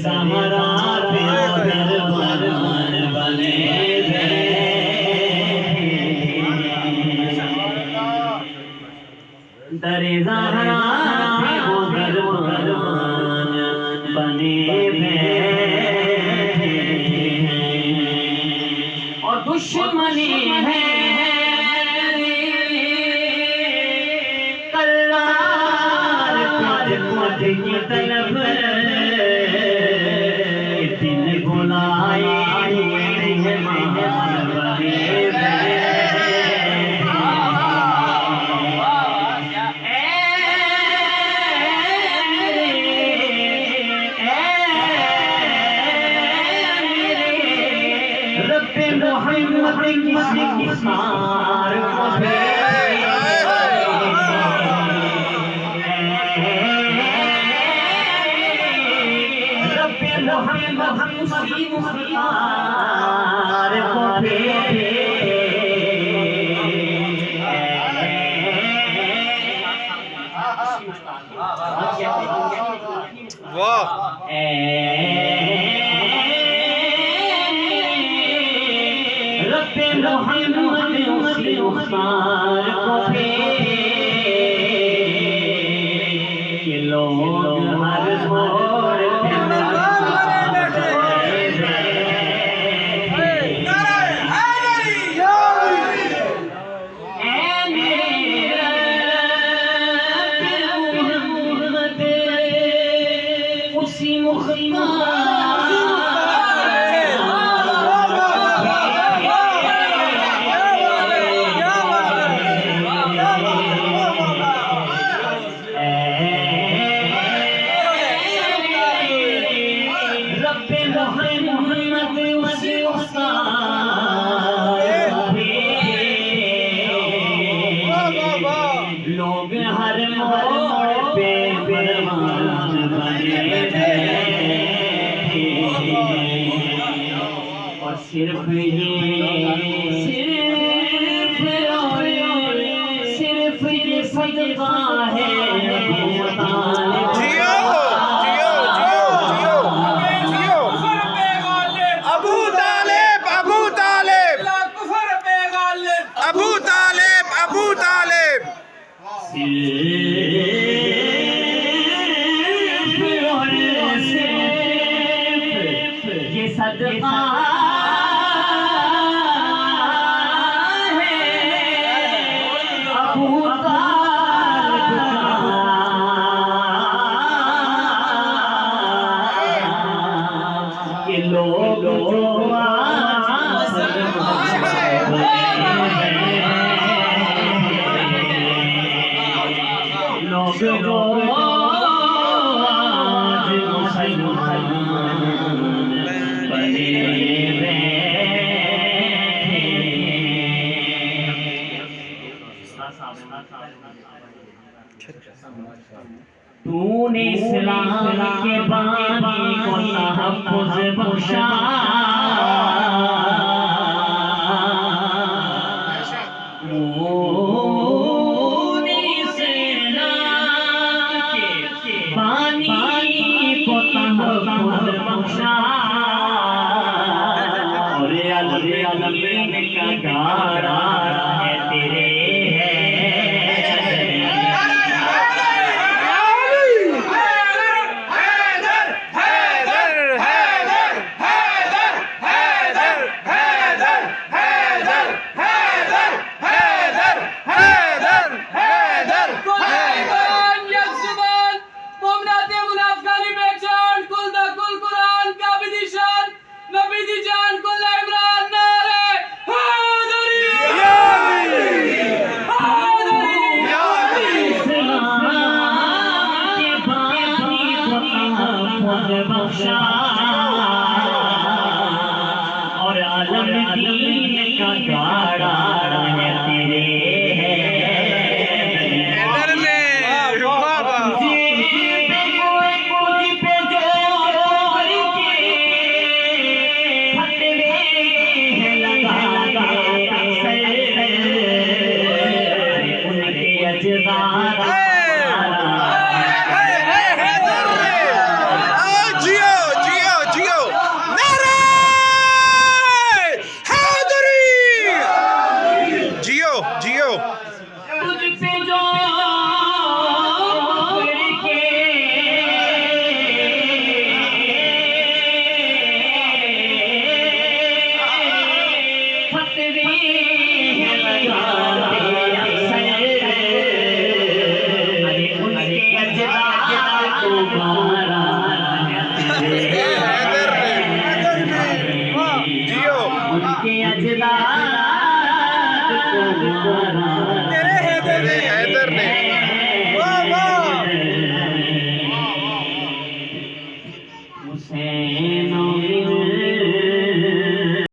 ज़हरा पे दरबार बने दरे ज़हरा पे दरबार बने और दुश्मनी है कल्लार मत की तलब दिन बुलाए रब्बे मोहम्मद की सार को रब्बे मोहम्मद की सार को वाह रब्बे मोहम्मद उसी मुख्तार को कि लोग हर मोड़ पे उसी मुख्तार लोग हर मोड़ पे परवान बने और सिर्फ ये सदका है अबू तालिब अबू तालिब अबू तालिब अबू तालिब ये सदका है अबू तालिब का ये लोग आज मुसलमान बने तूने इस्लाम के बानी को तहफ्फुज़ बख्शा का गाड़ा है तेरे बख्शा और आलम दीन का गाड़ा है तेरे जियो जियो जियो उनके अजदाद तुम्हारा